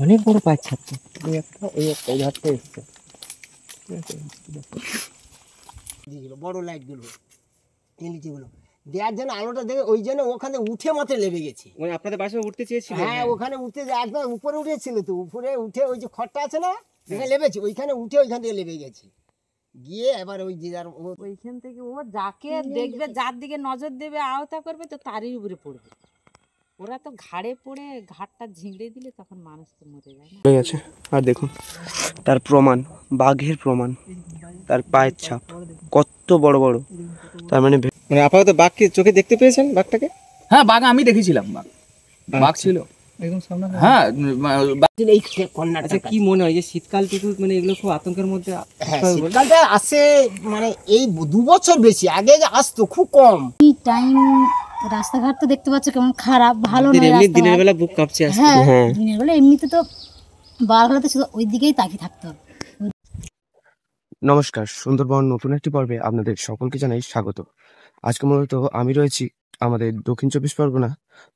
অনেক বড় পাইপ ছাড়ছে, ওই একটা এই ধারটা এসছে, বড় লাইট গুলো এলইডি গুলো দেওয়ার জন্য আলোটা দেখে ওই জন্য ওখানে উঠে মাত্র লেবে গেছে। মানে আপনাদের বাসায় উঠতে চেয়েছিল? হ্যাঁ, ওখানে উঠতে একদম উপরে উঠেছিল, তো উপরে উঠে ওই যে খড়টা আছে না যেখানে লেবেছে ওইখানে উঠে ওইখান থেকে লেবে গেছে, গিয়ে এবার ওই যে ওইখান থেকে ও যাকে দেখবে, যার দিকে নজর দেবে, আওতা করবে, তো তারই উপরে পড়বে। ওরা তো ঘাড়ে পড়ে ঘাটটা ঝিঁড়ে দিলে তখন মানুষ তো মরে যায় না। হয়ে গেছে। আর দেখুন তার প্রমাণ, বাঘের প্রমাণ, তার পায়ের ছাপ কত বড় বড়। তার মানে আপাতত বাঘকে চোখে দেখতে পেয়েছেন বাঘটাকে? হ্যাঁ, বাঘ আমি দেখেছিলাম, বাঘ ছিল একদম সামনে। হ্যাঁ, এই কন্যাটা। আচ্ছা, কি মনে হয় যে শীতকালটুকু মানে এগুলো খুব আতঙ্কের মধ্যে? শীতকালটা আসে মানে এই 2 বছর বেশি আগে আসতো, খুব কম টাইম। রাস্তাঘাট তো দেখতে পাচ্ছ কেমন খারাপ, ভালো নয়। এমনি দিনের বেলা বুক কাঁপছে আজকে। হ্যাঁ, দিনের বেলা এমনিতে তো বার হলে তো শুধু ওই দিকেই তাকিয়ে থাকতে হবে। নমস্কার, সুন্দরবন নতুন একটি পর্বে আপনাদের সকলকে জানাই স্বাগত। আজকে মূলত আমি রয়েছি আমাদের দক্ষিণ 24 পরগনা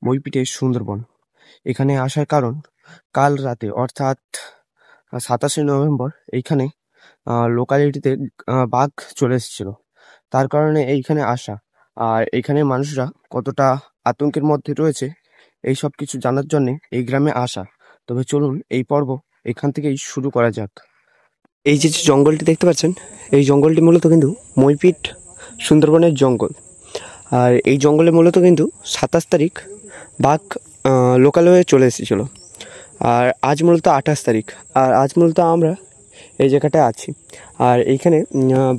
মইপিটের সুন্দরবন। এখানে আসার কারণ, কাল রাতে অর্থাৎ 27শে নভেম্বর এইখানে লোকালিটিতে বাঘ চলে এসেছিল। তার কারণে এইখানে আসা, আর এইখানে মানুষরা কতটা আতঙ্কের মধ্যে রয়েছে এই সব কিছু জানার জন্যে এই গ্রামে আসা। তবে চলুন এই পর্ব এখান থেকেই শুরু করা যাক। এই যে জঙ্গলটি দেখতে পাচ্ছেন, এই জঙ্গলটি মূলত কিন্তু মইপিট সুন্দরবনের জঙ্গল। আর এই জঙ্গলে মূলত কিন্তু 27 তারিখ বাঘ লোকালয়ে চলে এসেছিলো। আর আজ মূলত 28 তারিখ। আর আজ মূলত আমরা এই জায়গাটায় আছি। আর এইখানে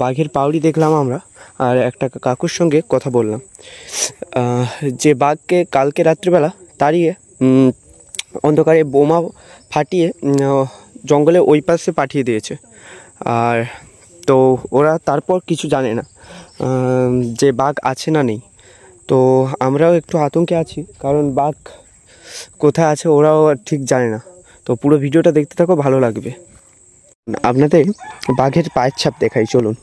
বাঘের পাউড়ি দেখলাম আমরা, আর একটা কাকুর সঙ্গে কথা বললাম যে বাঘকে কালকে রাত্রিবেলা তাড়িয়ে অন্ধকারে বোমা ফাটিয়ে জঙ্গলে ওই পাশে পাঠিয়ে দিয়েছে। আর তো ওরা তারপর কিছু জানে না যে বাঘ আছে না নেই। তো আমরাও একটু আতঙ্কে আছি, কারণ বাঘ কোথায় আছে ওরাও ঠিক জানে না। তো পুরো ভিডিওটা দেখতে থাকো, ভালো লাগবে। আপনাদের বাঘের পায়ের ছাপ দেখাই, চলুন।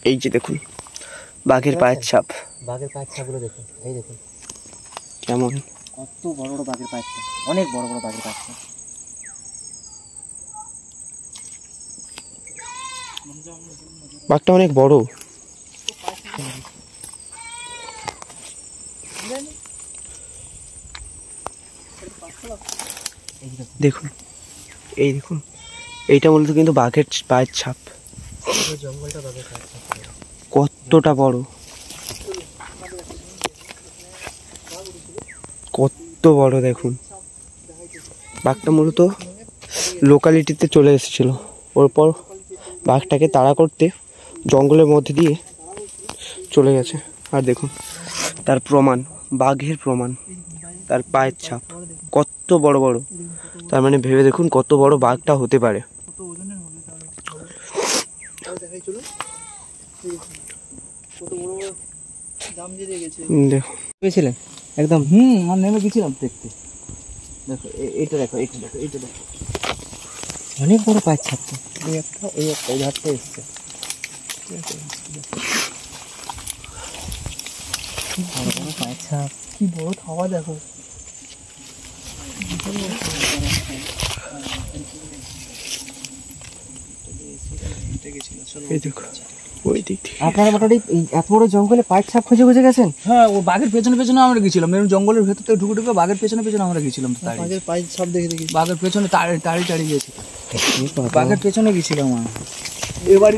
এই যে দেখুন বাঘের পায়ের ছাপ। বাঘের পায়ের ছাপগুলো দেখুন, এই দেখুন কেমন, কত বড় বড় বাঘের পায়ের ছাপ, অনেক বড় বড় বাঘের পায়ের ছাপ। বাঘটা অনেক বড়। দেখুন, এই দেখুন, এইটা মূলত কিন্তু বাঘের পায়ের ছাপ। জঙ্গলটা বাঘের পায়ের ছাপ কতটা বড়, কত বড় দেখুন। বাঘটা মূলত লোকালিটিতে চলে এসেছিল, ওরপর বাঘটাকে তাড়া করতে জঙ্গলের মধ্যে দিয়ে চলে গেছে। আর দেখুন তার প্রমাণ, বাঘের প্রমাণ, তার পায়ের ছাপ কত বড় বড়। তার মানে ভেবে দেখুন কত বড় বাঘটা হতে পারে। দেখুন একদম। আর নেমে গেছিলাম দেখতে। দেখো এইটা দেখো, এইটা দেখো, এইটা দেখো, অনেক বড় পায়ের ছাড়ছে, ওই একটা এই ধারটা এসছে। বড় বড় পায়ের ছাপ, কি বড় খাওয়া দেখো। এই দেখো ওই দিক থেকে। আপনারা মোটামুটি এত বড় জঙ্গলে পায়ের ছাপ খুঁজে খুঁজে গেছেন? হ্যাঁ, ও বাঘের পেছনে পেছনে আমরা গেছিলাম, এরকম জঙ্গলের ভেতর থেকে ঢুকে ঢুকে বাঘের পেছনে পেছনে আমরা গেছিলাম। বাঘের পায়ের ছাপ দেখে দেখি, বাঘের পেছনে তাড়ি গেছি, বাঘের পেছনে গেছিলাম। এবারই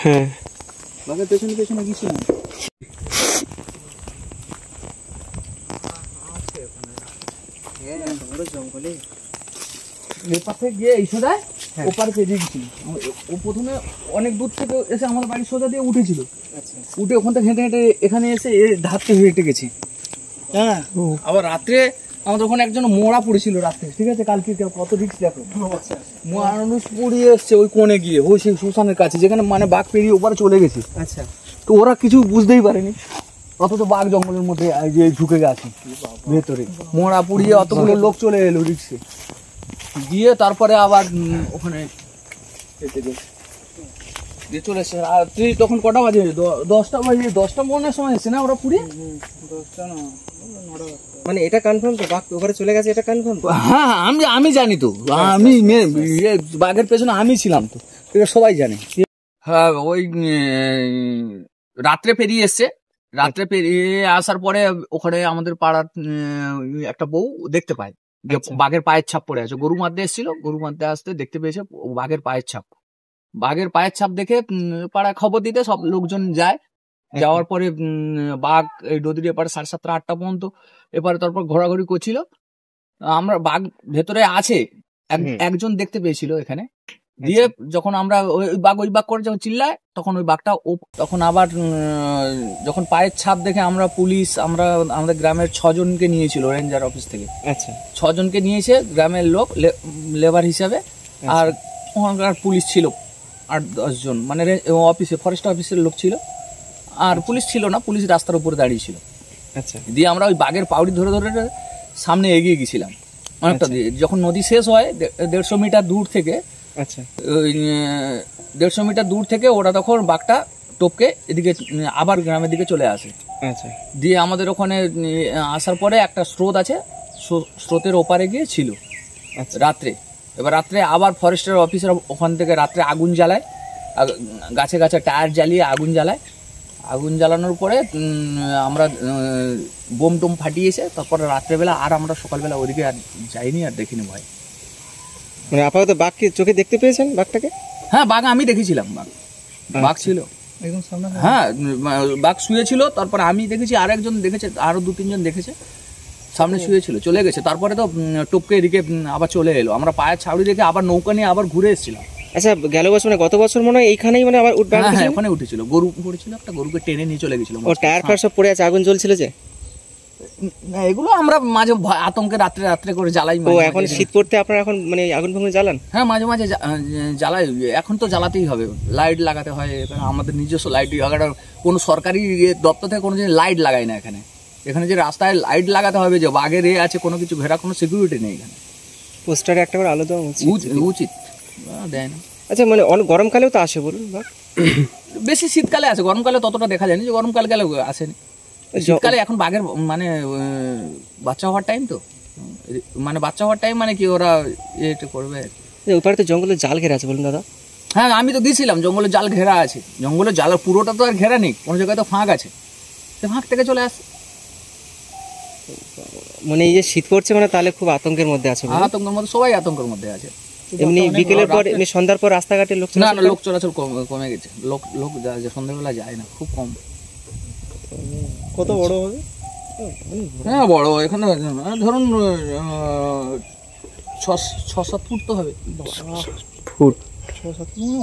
হ্যাঁ, বাঘের পেছনে পেছনে গেছিলাম। জঙ্গলে এপার থেকে গিয়ে এই সোজা ওপারে পেরিয়ে গেছিল। ও প্রথমে অনেক দূর থেকে এসে আমাদের বাড়ির সোজা দিয়ে উঠেছিল। আচ্ছা, উঠে ওখান থেকে হেঁটে হেঁটে এখানে এসে ধারতে হেঁটে গেছে। হ্যাঁ, আবার রাত্রে আমাদের ওখানে একজন মোড়া পড়েছিল রাত্রে, ঠিক আছে? কালকে কত রিক্স দেখো, মানুষ পড়িয়ে এসছে ওই কোণে গিয়ে, ওই সেই শ্মশানের কাছে, যেখানে মানে বাঘ পেরিয়ে ওপারে চলে গেছে। আচ্ছা, তো ওরা কিছু বুঝতেই পারেনি, অথচ বাঘ জঙ্গলের মধ্যে যে ঢুকে গেছে ভেতরে, মোড়া পুড়িয়ে অতগুলো লোক চলে এলো রিক্সে। দিয়ে তারপরে আবার ওখানে দিয়ে চলে এসছে। আর তুই তখন কটা বাজে? 10টা বাজে, 10টা মনের সময় এসছে না ওরা পুরী? 10টা না, মানে এটা কনফার্ম তো বাঘ ওখানে চলে গেছে, এটা কনফার্ম? হ্যাঁ আমি জানি তো, আমি বাঘের পেছনে আমি ছিলাম তো, এটা সবাই জানে। হ্যাঁ ওই রাত্রে পেরিয়ে এসছে, রাত্রে পেরিয়ে আসার পরে ওখানে আমাদের পাড়ার একটা বউ দেখতে পায় যে বাঘের পায়ের ছাপ পড়ে আছে। গরু মারতে এসেছিল, গরু মারতে আসতে দেখতে পেয়েছে বাঘের পায়ের ছাপ। বাঘের পায়ের ছাপ দেখে পাড়ায় খবর দিতে সব লোকজন যায়। যাওয়ার পরে বাঘ এই নদীর এপারে 7:30 8টা পর্যন্ত এপারে তারপর ঘোরাঘুরি করছিল। আমরা বাঘ ভেতরে আছে একজন দেখতে পেয়েছিল এখানে। দিয়ে যখন আমরা ওই বাঘ করে যখন চিল্লায় তখন ওই বাঘটা তখন আবার যখন পায়ের ছাপ দেখে আমরা পুলিশ, আমরা আমাদের গ্রামের 6 জনকে নিয়েছিল রেঞ্জার অফিস থেকে। আচ্ছা, 6 জনকে নিয়েছে গ্রামের লোক লেবার হিসাবে। আর ওখানকার পুলিশ ছিল 8-10 জন, মানে অফিসে ফরেস্ট অফিসের লোক ছিল। আর পুলিশ ছিল না, পুলিশ রাস্তার উপরে দাঁড়িয়ে ছিল। আচ্ছা, দিয়ে আমরা ওই বাঘের পাউড়ি ধরে ধরে সামনে এগিয়ে গেছিলাম অনেকটা। যখন নদী শেষ হয় 150 মিটার দূর থেকে, আচ্ছা, ওই 150 মিটার দূর থেকে ওরা তখন বাঘটা টপকে এদিকে আবার গ্রামের দিকে চলে আসে। আচ্ছা, দিয়ে আমাদের ওখানে আসার পরে একটা স্রোত আছে, স্রোতের ওপারে গিয়ে ছিল রাত্রে। এবার রাত্রে আবার ফরেস্টের অফিসার ওখান থেকে রাত্রে আগুন জ্বালায়, গাছে গাছে টায়ার জ্বালিয়ে আগুন জ্বালায়। আগুন জ্বালানোর পরে আমরা বোম টোম ফাটিয়েছে। তারপরে রাত্রেবেলা আর আমরা সকালবেলা ওদিকে আর যাইনি, আর দেখিনি ভয়। মানে আপাতত বাঘ কি চোখে দেখতে পেয়েছেন বাঘটাকে? হ্যাঁ বাঘ আমি দেখেছিলাম, বাঘ ছিল একদম সামনে। হ্যাঁ বাঘ শুয়েছিল, তারপরে আমি দেখেছি, আর একজন দেখেছে, আরো 2-3 জন দেখেছে, সামনে শুয়েছিল, চলে গেছে। তারপরে তো টপকে এদিকে আবার চলে এলো। আমরা পায়ের ছাউড়ি দেখে আবার নৌকা নিয়ে আবার ঘুরে এসেছিলাম। আচ্ছা, গেল বছর মানে গত বছর মনে হয় এইখানেই মানে আবার হ্যাঁ ওখানে উঠেছিল, গরু পড়েছিল, একটা গরুকে টেনে নিয়ে চলে গেছিল। ও টায়ার ফায়ার সব পড়ে আছে, আগুন জ্বলছিল যে। এগুলো আমরা মাঝে আতঙ্কে রাত্রে রাত্রে করে জ্বালাই। ও এখন শীত পড়তে আপনারা এখন মানে আগুন ফাগুন জ্বালান? হ্যাঁ মাঝে মাঝে জ্বালাই, এখন তো জ্বালাতেই হবে, লাইট লাগাতে হয়। এখানে আমাদের নিজস্ব লাইট, কোনো সরকারি দপ্তর থেকে কোনো জিনিস লাইট লাগায় না এখানে। এখানে যে রাস্তায় লাইট লাগাতে হবে, যে বাঘের আছে কোনো কিছু ঘেরা, কোনো সিকিউরিটি নেই এখানে। পোস্টারে একটা করে আলো দেওয়া উচিত, দেয় না। আচ্ছা, মানে অনেক গরমকালেও তো আসে বলুন বাঘ? বেশি শীতকালে আসে, গরমকালে ততটা দেখা যায়নি, যে গরমকাল গেলে আসেনি। শীতকালে এখন বাঘের মানে বাচ্চা হওয়ার টাইম তো, মানে বাচ্চা হওয়ার টাইম মানে কি ওরা এটা করবে। ওপারে তো জঙ্গলে জাল ঘেরা আছে বলুন দাদা? হ্যাঁ আমি তো দিয়েছিলাম, জঙ্গলে জাল ঘেরা আছে। জঙ্গলের জাল পুরোটা তো আর ঘেরা নেই, কোনো জায়গায় তো ফাঁক আছে, সে ফাঁক থেকে চলে আসে। মানে এই যে শীত পড়ছে মানে তাহলে খুব আতঙ্কের মধ্যে আছে? আতঙ্কের মধ্যে, সবাই আতঙ্কের মধ্যে আছে। এমনি বিকেলের পর এমনি সন্ধ্যার পর রাস্তাঘাটে লোক না লোক চলাচল কমে গেছে, লোক সন্ধ্যাবেলা যায় না, খুব কম। কত বড় হবে? হ্যাঁ বড়, এখানে ধরুন 6-7 ফুট তো হবে। ফুট?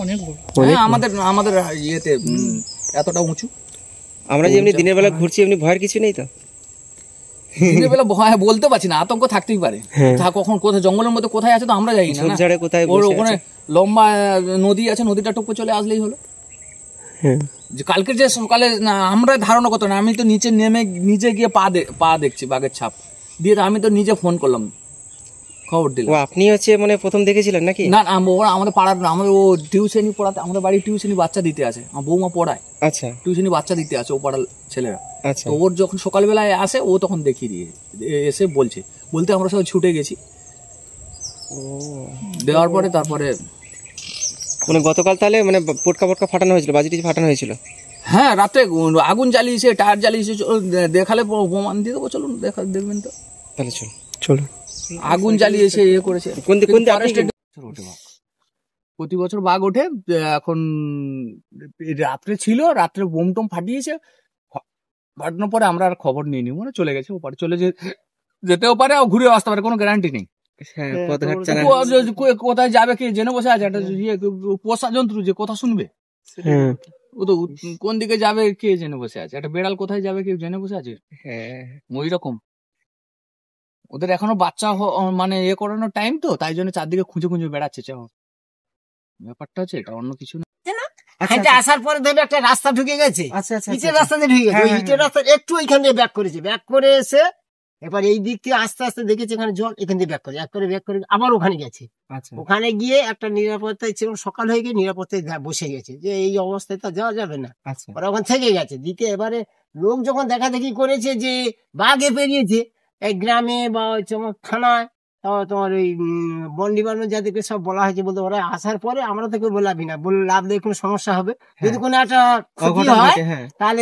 অনেক বড়। হ্যাঁ আমাদের ইয়েতে এতটা উঁচু। আমরা যে এমনি দিনের বেলা ঘুরছি, এমনি ভয়ের কিছু নেই তো? দিনের বেলা ভয় বলতে পারছি না, আতঙ্ক থাকতেই পারে। কখন কোথায় জঙ্গলের মধ্যে কোথায় আছে তো আমরা যাই না। ঝোপঝাড়ে কোথায় ওখানে লম্বা নদী আছে, নদীটা টপকে চলে আসলেই হলো। যে কালকে যে সকালে আমরা ধারণা করতো না, আমি তো নিচে নেমে নিজে গিয়ে পা দেখছি বাঘের ছাপ দিয়ে, আমি তো নিজে ফোন করলাম, খবর দিলাম। ও আপনি হচ্ছে মানে প্রথম দেখেছিলেন নাকি? না ওরা আমাদের পাড়ার, আমাদের ও টিউশনি পড়াতে, আমাদের বাড়ির টিউশনি বাচ্চা দিতে আছে, আমার বৌমা পড়ায়। আচ্ছা, টিউশনি বাচ্চা দিতে আছে ও পাড়ার ছেলেরা। আচ্ছা, তো ওর যখন সকালবেলায় আসে ও তখন দেখিয়ে দিয়ে এসে বলতে আমরা সবাই ছুটে গেছি। দেওয়ার পরে তারপরে মানে গতকাল তাহলে মানে পটকা ফাটানো হয়েছিল, বাজি টাজি ফাটানো হয়েছিল? হ্যাঁ রাত্রে আগুন জ্বালিয়েছে, টায়ার জ্বালিয়েছে, দেখালে প্রমাণ দিয়ে দেবো, চলুন দেখবেন তো। তাহলে চলুন। আগুন জ্বালিয়েছে, ইয়ে করেছে। প্রতি বছর বাঘ ওঠে। এখন রাত্রে ছিল, রাত্রে বোম টোম ফাটিয়েছে, ফাটানোর পরে আমরা আর খবর নিইনি, মানে চলে গেছে ওপারে, যেতেও পারে, ঘুরে আসতে পারে, কোনো গ্যারান্টি নেই। কোথায় যাবে কে জেনে বসে আছে, একটা পোষা জন্তু যে কথা শুনবে, ও তো কোন দিকে যাবে কে জেনে বসে আছে। একটা বেড়াল কোথায় যাবে কেউ জেনে বসে আছে? ওই রকম ওদের এখনো বাচ্চা মানে করানোর টাইম তো, তাই জন্য চারদিকে খুঁজে বেড়াচ্ছে। ব্যাপারটা হচ্ছে এটা, অন্য কিছু না। হেঁটে আসার পরে দেখবে একটা রাস্তা ঢুকে গেছে, ইটের রাস্তা দিয়ে ঢুকে গেছে। ওই ইটের রাস্তা একটু ওইখান দিয়ে ব্যাক করেছে, ব্যাক করে এসে এবার এই দিক থেকে আস্তে আস্তে দেখেছে এখানে জল, এখান থেকে ব্যাক করে আবার ওখানে গেছে। আচ্ছা ওখানে গিয়ে একটা নিরাপত্তায় ছিল, সকাল হয়ে গিয়ে নিরাপত্তায় বসে গেছে যে এই অবস্থায় তো যাওয়া যাবে না, আচ্ছা ওরা ওখান থেকে গেছে। দ্বিতীয় এবারে লোক যখন দেখাদেখি করেছে যে বাঘে পেরিয়েছে এই গ্রামে বা তোমার থানায়, তোমার ওই বন ডিপার্টমেন্ট যাদেরকে সব বলা হয়েছে, বলতে ওরা আসার পরে আমরা তোকে বলাবি না, বলে লাভ দিয়ে কোনো সমস্যা হবে, যদি কোনো একটা ক্ষতি হয় তাহলে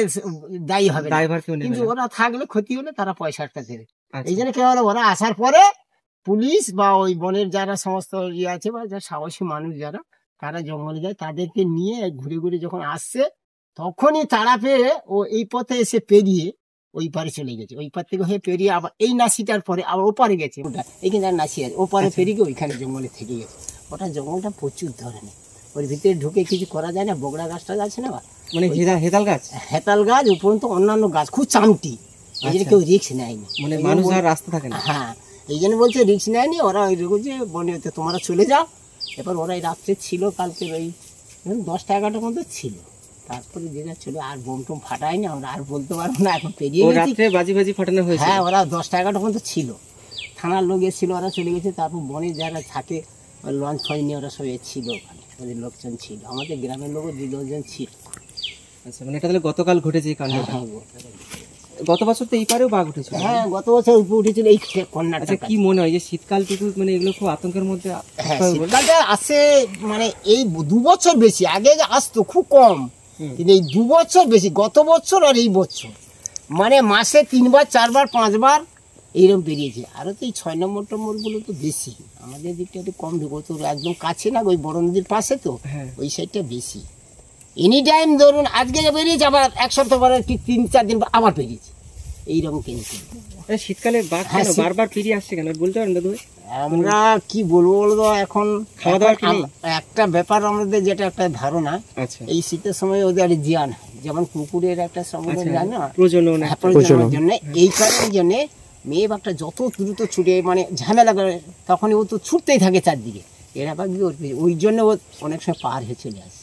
দায়ী হবে না। কিন্তু ওরা থাকলে ক্ষতি হলে তারা পয়সাটা দেবে। এই জন্য কি হলো, ওরা আসার পরে পুলিশ বা ওই বনের যারা সমস্ত ইয়ে আছে বা যারা সাহসী মানুষ যারা, তারা জঙ্গলে যায়, তাদেরকে নিয়ে ঘুরে ঘুরে যখন আসছে তখনই তারা পেয়ে ও এই পথে এসে পেরিয়ে ওই পারে চলে গেছে। ওই পার থেকে হয়ে পেরিয়ে আবার এই নাসিটার পরে আবার ওপারে গেছে, ওটা এইখানে আর নাসি আছে, ওপারে পেরিয়ে ওইখানে জঙ্গলে থেকে গেছে। ওটা জঙ্গলটা প্রচুর ধরনের, ওর ভিতরে ঢুকে কিছু করা যায় না। বগড়া গাছটা আছে না, মানে হেতাল গাছ, হেতাল গাছ উপরন্ত অন্যান্য গাছ খুব চামটি, এই জন্য কেউ রিস্ক নেয়নি, মানে মানুষ আর রাস্তা থাকে না। হ্যাঁ এই জন্য বলছে রিস্ক নেয়নি ওরা, ওই যে বনে তোমরা চলে যাও। এবার ওরা এই রাত্রে ছিল কালকে ওই 10টা-11টার মধ্যে ছিল, তারপরে যে যা চলে আর বোম টোম ফাটায়নি, আমরা আর বলতে পারবো না, এখন পেরিয়ে গেছি। বাজি ফাটানো হয়েছে। হ্যাঁ ওরা 10টা-11টার মধ্যে ছিল, থানার লোক এসেছিল, ওরা চলে গেছে। তারপর বনে যারা থাকে লঞ্চ ফঞ্চ নিয়ে ওরা সব ছিল, ওখানে ওদের লোকজন ছিল, আমাদের গ্রামের লোকও 2-2 জন ছিল। আচ্ছা মানে এটা তাহলে গতকাল ঘটেছে এই কাণ্ডটা। গত বছর তো এই পারেও বাঘ উঠেছিল। হ্যাঁ গত বছর উপরে উঠেছিল এই কন্যাটা। আচ্ছা কি মনে হয় যে শীতকালটুকু মানে এগুলো খুব আতঙ্কের মধ্যে? হ্যাঁ শীতকালটা আসে মানে এই 2 বছর বেশি, আগে আসতো খুব কম, কিন্তু এই 2 বছর বেশি, গত বছর আর এই বছর মানে মাসে 3বার 4বার 5বার এইরকম বেরিয়েছে। আরো তো এই 6 নম্বর গুলো তো বেশি, আমাদের দিকটা একটু কম ঢুকো, তো একদম কাছে না, ওই বড় নদীর পাশে তো, ওই সাইডটা বেশি। এনি টাইম ধরুন আজকে বেরিয়েছে, আবার 1 সপ্তাহ পরে 3-4 দিন আবার বেরিয়েছে, এইরকম কিন্তু। শীতকালে বাঘ বারবার ফিরে আসছে কেন বলতে পারেন দাদু? আমরা কি বলবো বলতো, এখন খাওয়া দাওয়া একটা ব্যাপার আমাদের যেটা একটা ধারণা, এই শীতের সময় ওদের জিয়ান যেমন কুকুরের একটা সময় যায় না প্রজননের জন্য, এই কারণের জন্য মেয়ে বাঘটা যত দ্রুত ছুটে মানে ঝামেলা করে তখনই ও তো ছুটতেই থাকে চারদিকে, এরা বাঘ ওই জন্য ও অনেক সময় পার হয়ে চলে আসে।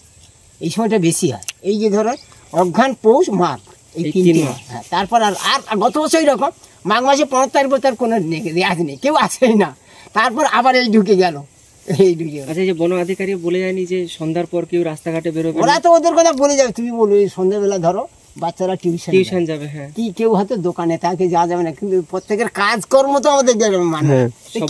এই সময়টা বেশি হয়, এই যে ধরো অঘ্রান পৌষ মাঘ এই 3 মাস। হ্যাঁ তারপর আর গত বছর এরকম মাঘ মাসে 15 তারিখ পর তার কোনো রেয়াজ নেই, কেউ আসেই না, তারপর আবার এই ঢুকে গেল, এই ঢুকে। আচ্ছা যে বন আধিকারিক বলে যায়নি যে সন্ধ্যার পর কেউ রাস্তাঘাটে বেরোবে? ওরা তো ওদের কথা বলে যাবে, তুমি বলো এই সন্ধ্যাবেলা ধরো বাচ্চারা টিউশন যাবে, হ্যাঁ কি কেউ হয়তো দোকানে তাকে যাওয়া যাবে না, কিন্তু প্রত্যেকের কাজকর্ম তো আমাদের মানে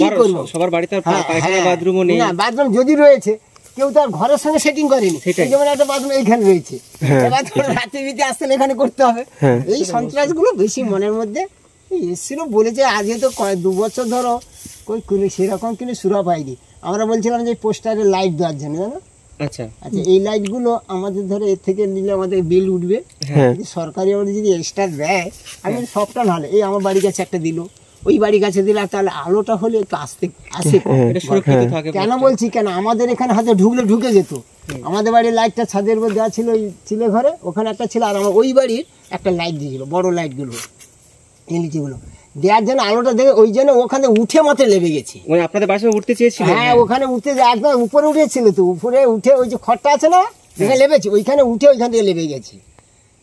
কি করবো, সবার বাড়িতে পায়খানা বাথরুমও নেই, না বাথরুম যদি রয়েছে কেউ তার ঘরের সঙ্গে সেটিং করেনি, যেমন একটা বাথরুম এইখানে রয়েছে, রাতে বিতে আসতে এখানে করতে হবে। এই সন্ত্রাস গুলো বেশি মনের মধ্যে এসেছিল, বলেছে আজকে তো 2 বছর ধরো কোনো সেরকম কিন্তু সুরা পাইনি। আমরা বলছিলাম যে পোস্টারে লাইট দেওয়ার জন্য, জানো। আচ্ছা আচ্ছা এই লাইট গুলো আমাদের ধরো এর থেকে নিলে আমাদের বিল উঠবে, সরকারি আমাদের যদি এক্সট্রা দেয়, আমি সবটা নাহলে এই আমার বাড়ির কাছে একটা দিল, ওই বাড়ির কাছে দিলে, তাহলে আলোটা হলে একটু আসে। কেন বলছি, কেন আমাদের এখানে হয়তো ঢুকে যেত, আমাদের বাড়ির লাইটটা ছাদের উপর দেওয়া ছিল, ওই ছিলে ঘরে ওখানে একটা ছিল, আর আমার ওই বাড়ির একটা লাইট দিয়েছিল, বড় লাইট গুলো এলইডি গুলো দেওয়ার জন্য আলোটা দেখে, ওই জন্য ওখানে উঠে মাত্র লেগে গেছে। আপনাদের বাসায় উঠতে চেয়েছিল? হ্যাঁ ওখানে উঠতে একদম উপরে উঠেছিল, তো উপরে উঠে ওই যে খড়টা আছে না যেখানে লেবেছে, ওইখানে উঠে ওইখান থেকে লেবে গেছে,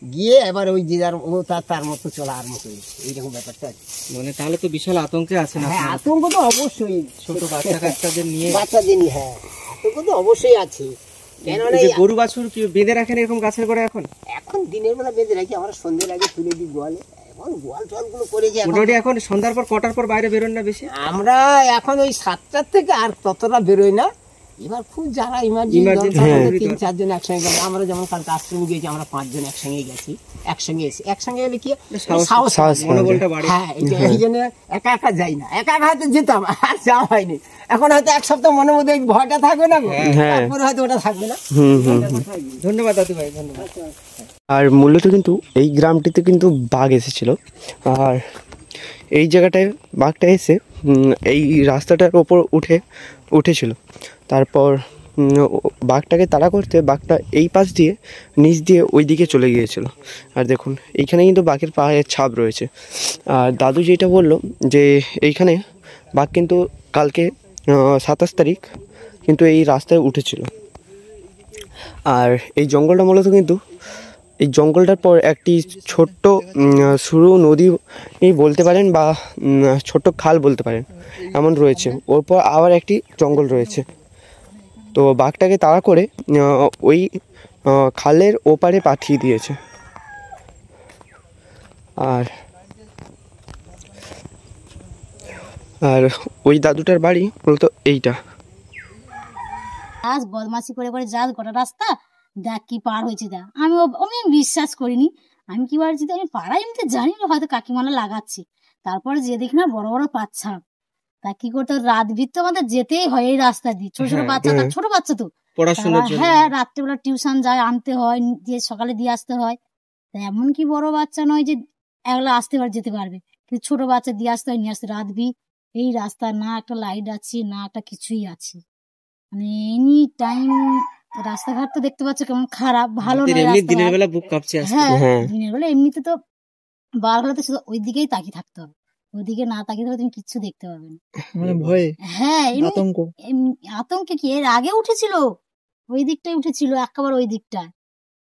গিয়ে এবার ওই যে ও তার মতো চলা আর মতো এইরকম ব্যাপারটা আছে। মানে তাহলে তো বিশাল আতঙ্কে আছে না? হ্যাঁ আতঙ্ক তো অবশ্যই, ছোট বাচ্চাদের নিয়ে, হ্যাঁ আতঙ্ক তো অবশ্যই আছে। কেননা গরু বাছুর কি বেঁধে রাখেন এরকম গাছের গোড়ায়? এখন দিনের বেলা বেঁধে রাখি, আমরা সন্ধ্যের আগে তুলে দিই গোয়ালে, গোয়াল টোয়ালগুলো করে যায়। মোটামুটি এখন সন্ধ্যার পর কটার পর বাইরে বেরোন না বেশি? আমরা এখন ওই 7টার থেকে আর ততটা বেরোই না। এবার খুব যারা ইমার্জেন্সি 3-4 জন একসঙ্গে গেলে, আমরা যেমন কালকে আশ্রমে গিয়েছি, আমরা 5 জন একসঙ্গে গেছি, একসঙ্গে এসে একসঙ্গে গেলে কি মনোবলটা বাড়ে। হ্যাঁ এই জন্য একা যাই না, একা হয়তো যেতাম, আর যাওয়া হয়নি। এখন হয়তো 1 সপ্তাহ মনের মধ্যে ভয়টা থাকবে না, তারপরে হয়তো ওটা থাকবে না। ধন্যবাদ দাদু ভাই, ধন্যবাদ। আর মূলত কিন্তু এই গ্রামটিতে কিন্তু বাঘ এসেছিল, আর এই জায়গাটায় বাঘটা এসে এই রাস্তাটার ওপর উঠেছিল। তারপর বাঘটাকে তাড়া করতে বাঘটা এই পাশ দিয়ে নিচ দিয়ে ওই দিকে চলে গিয়েছিল। আর দেখুন এইখানে কিন্তু বাঘের পায়ের ছাপ রয়েছে। আর দাদু যেটা বললো যে এইখানে বাঘ কিন্তু কালকে 27 তারিখ কিন্তু এই রাস্তায় উঠেছিল। আর এই জঙ্গলটা মূলত কিন্তু এই জঙ্গলটার পর একটি ছোট্ট সরু নদী বলতে পারেন বা ছোট্ট খাল বলতে পারেন এমন রয়েছে, ওর পর আবার একটি জঙ্গল রয়েছে। তো বাঘটাকে তাড়া করে ওই খালের ওপারে পাঠিয়ে দিয়েছে। আর আর ওই দাদুটার বাড়ি মূলত এইটা। আজ বদমাশি করে করে যাস গোটা রাস্তা, দেখ কি পার হয়েছে দেখ। আমি বিশ্বাস করিনি। আমি কি বলছি, আমি পাড়ায় এমনি জানি না, হয়তো কাকিমালা লাগাচ্ছি। তারপরে যে দেখি না বড় বড় পাচ্ছা, তা কি করতে রাত ভিত্ত আমাদের যেতেই হয় এই রাস্তা দিয়ে। ছোট ছোট বাচ্চা, ছোট বাচ্চা তো পড়াশোনার জন্য। হ্যাঁ, রাত্রেবেলা টিউশন যায়, আনতে হয়, দিয়ে সকালে দিয়ে আসতে হয়। তা এমন কি বড় বাচ্চা নয় যে একলা আসতে পারে যেতে পারবে, কিন্তু ছোট বাচ্চা দিয়ে আসতে হয়, নিয়ে আসতে রাত এই রাস্তা না একটা লাইট আছে না একটা কিছুই আছে, মানে এনি টাইম রাস্তাঘাট তো দেখতে পাচ্ছ কেমন খারাপ, ভালো নয় রাস্তাঘাট। দিনের বেলা বুক কাঁপছে। হ্যাঁ, দিনের বেলা এমনিতে তো বার হলে তো শুধু ওই দিকেই তাকিয়ে থাকতে হবে, ওইদিকে না তাকিয়ে থাকলে তুমি কিচ্ছু দেখতে পাবে না, মানে ভয়ে হ্যাঁ আতঙ্ক। আতঙ্কে কি এর আগে উঠেছিল, ওই দিকটাই উঠেছিল একেবারে, ওই দিকটা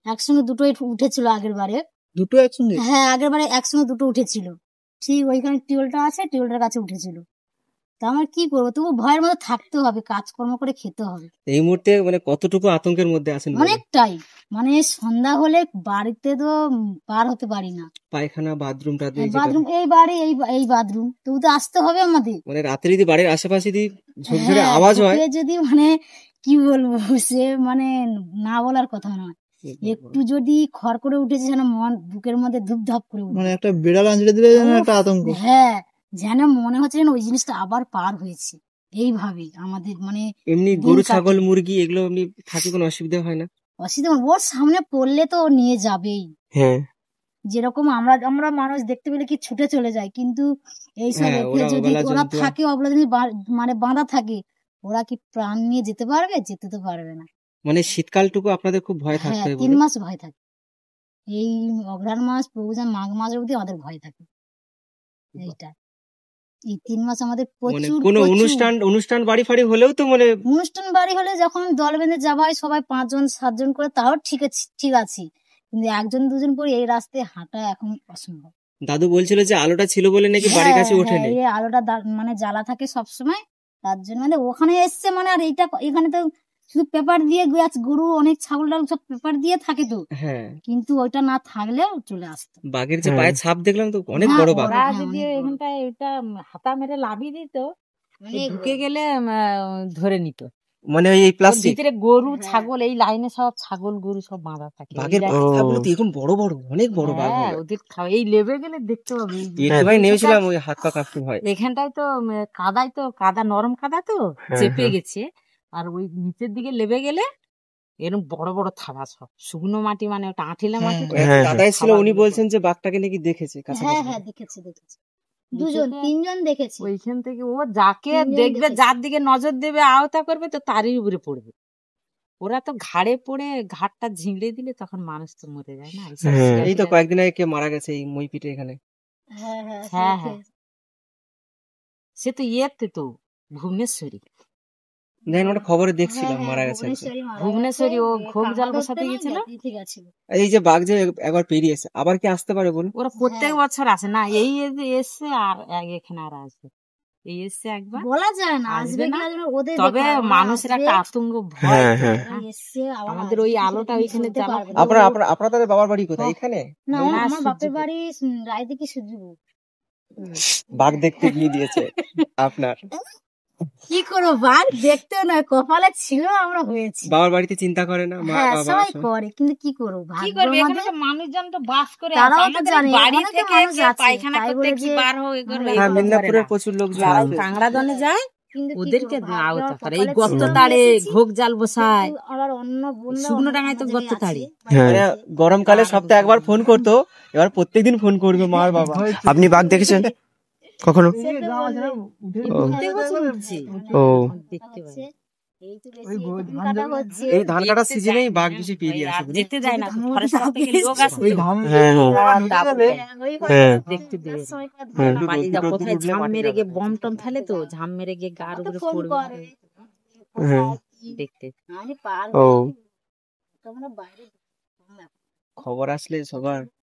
একসঙ্গে দুটোই উঠেছিল আগের বারে। দুটো একসঙ্গে? হ্যাঁ, আগের বারে একসঙ্গে দুটো উঠেছিল, ঠিক ওইখানে টিউবওয়েলটা আছে, টিউবওয়েলটার কাছে উঠেছিল। তা আমার কি করবো, তবু ভয়ের মধ্যে থাকতে হবে, কাজকর্ম করে খেতে হবে। এই মুহূর্তে মানে কতটুকু আতঙ্কের মধ্যে আছেন? অনেকটাই, মানে সন্ধ্যা হলে বাড়িতে তো পার হতে পারি না, পায়খানা বাথরুম বাথরুম এই বাড়ি এই বাথরুম, তবু তো আসতে হবে আমাদের। মানে রাতে যদি বাড়ির আশেপাশে যদি ঝুরঝুরে আওয়াজ হয়, যদি মানে কি বলবো, সে মানে না বলার কথা নয়, একটু যদি খড় করে উঠেছে যেন মন বুকের মধ্যে ধুপধাপ করে উঠে, মানে একটা বিড়াল আঁচড়ে দিলে যেন একটা আতঙ্ক। হ্যাঁ, যেন মনে হচ্ছে যেন ওই জিনিসটা আবার পার হয়েছে, এইভাবে আমাদের মানে। এমনি গরু ছাগল মুরগি এগুলো এমনি থাকে, কোনো অসুবিধা হয় না? অসুবিধা ওর সামনে পড়লে তো ও নিয়ে যাবেই। হ্যাঁ, যেরকম আমরা মানুষ দেখতে পেলে কি ছুটে চলে যায়, কিন্তু এইসব যদি ওরা থাকে অবলা জিনিস মানে বাঁধা থাকে, ওরা কি প্রাণ নিয়ে যেতে পারবে? যেতে তো পারবে না। মানে শীতকালটুকু আপনাদের খুব ভয় থাকতে হয়? 3 মাস ভয় থাকে, এই অঘ্রাণ মাস, পৌষা, মাঘ মাস অবধি আমাদের ভয় থাকে। এইটা এই 3 মাস আমাদের প্রচুর। কোনো অনুষ্ঠান বাড়ি ফাড়ি হলেও তো মানে অনুষ্ঠান বাড়ি হলে যখন দল বেঁধে যাওয়া হয় সবাই 5 জন 7 জন করে, তাও ঠিক আছে, কিন্তু 1 জন 2 জন করে এই রাস্তায় হাঁটা এখন অসম্ভব। দাদু বলছিল যে আলোটা ছিল বলে নাকি বাড়ির কাছে ওঠেনি। এই আলোটা মানে জ্বালা থাকে সব সময়, তার জন্য মানে ওখানে এসছে মানে। আর এখানে তো শুধু পেপার দিয়ে গরু অনেক ছাগল টাগল সব পেপার দিয়ে থাকে তো, হ্যাঁ, কিন্তু ওইটা না থাকলেও চলে আসতো। বাঘের যে পায়ের ছাপ দেখলাম তো অনেক বড় বাঘ। ওরা যদি এখানটায় এটা হাতা মেরে লাভিয়ে দিত, মানে ঢুকে গেলে ধরে নিত। মানে এই প্লাস্টিক ভিতরে গরু ছাগল, এই লাইনে সব ছাগল গরু সব বাঁধা থাকে। বাঘের পাগুলো তো এরকম বড় বড়, অনেক বড় বাঘ। হ্যাঁ, ওদের এই লেবে গেলে দেখতে পাবে। ভাই নেমেছিলাম, ওই হাত পা কাঁপতে ভয়। এখানটায় তো কাদা নরম কাদা তো চেপে গেছে, আর ওই নিচের দিকে লেবে গেলে এরকম বড় বড় থাবা, সব শুকনো মাটি, মানে ওটা আঁঠিলা মাটি। দাদা ছিল, উনি বলছেন যে বাঘটাকে নাকি দেখেছে। হ্যাঁ, দেখেছে 2 জন 3 জন দেখেছে। ওইখান থেকে ও যাকে দেখবে, যার দিকে নজর দেবে, আওতা করবে, তো তারই উপরে পড়বে। ওরা তো ঘাড়ে পড়ে ঘাটটা ঝিঁড়ে দিলে তখন মানুষ তো মরে যায় না। এই তো কয়েকদিন আগে কে মারা গেছে এই মইপিটে এখানে। হ্যাঁ, সে তো ইয়েতে তো ভুবনেশ্বরী, দেখেন ওটা খবরে দেখছিলাম, মারা গেছে। ভুবনেশ্বরী ও ঘোগ জাল বসাতে গেছিল। এই যে বাঘ যে একবার পেরিয়েছে, আবার কি আসতে পারে বলুন? ওরা প্রত্যেক বছর আসে না, এই এসছে আর এখানে আর আসবে, এই এসছে একবার, বলা যায় না আসবে না। তবে মানুষের একটা আতঙ্ক ভয়। আমাদের ওই আলোটা ওইখানে জ্বালা। আপনাদের বাবার বাড়ি কোথায়? এখানে না, আমার বাপের বাড়ি রায়দিকে সূর্যপুর। বাঘ দেখতে গিয়ে দিয়েছে আপনার? কি করবো, বাঘ দেখতে নয়, কপালে ছিল আমরা হয়েছি। বাবার বাড়িতে চিন্তা করে না? হ্যাঁ, সবাই করে, কিন্তু কি করবো, কি করবে, এখানে তো মানুষজন তো বাস করে, তারাও তো জানে বাড়ি থেকে পায়খানা করতে কি বার হয়ে গেল। হ্যাঁ, মিদনাপুরের প্রচুর লোক যারা কাংড়া দনে যায় ওদেরকে আওতা করে। এই গর্ত তাড়ে, ঘোগ জাল বসায়, আবার অন্য শুকনো ডাঙায় তো গর্ত তাড়ে। গরমকালে সপ্তাহে একবার ফোন করতো, এবার প্রত্যেকদিন ফোন করবে মার বাবা। আপনি বাঘ দেখেছেন কখনো? এই ধান কাটার সিজনেই বাঘ বেশি পেরিয়ে আসে, যেতে দেয় না, ফরেস্ট থেকে লোক আসে দেখতে দেয়। কোথায় ঝাম মেরে গিয়ে বম টম ফেলে, তো ঝাম মেরে গিয়ে গার উপরে পড়বে দেখতে। খবর আসলে সবার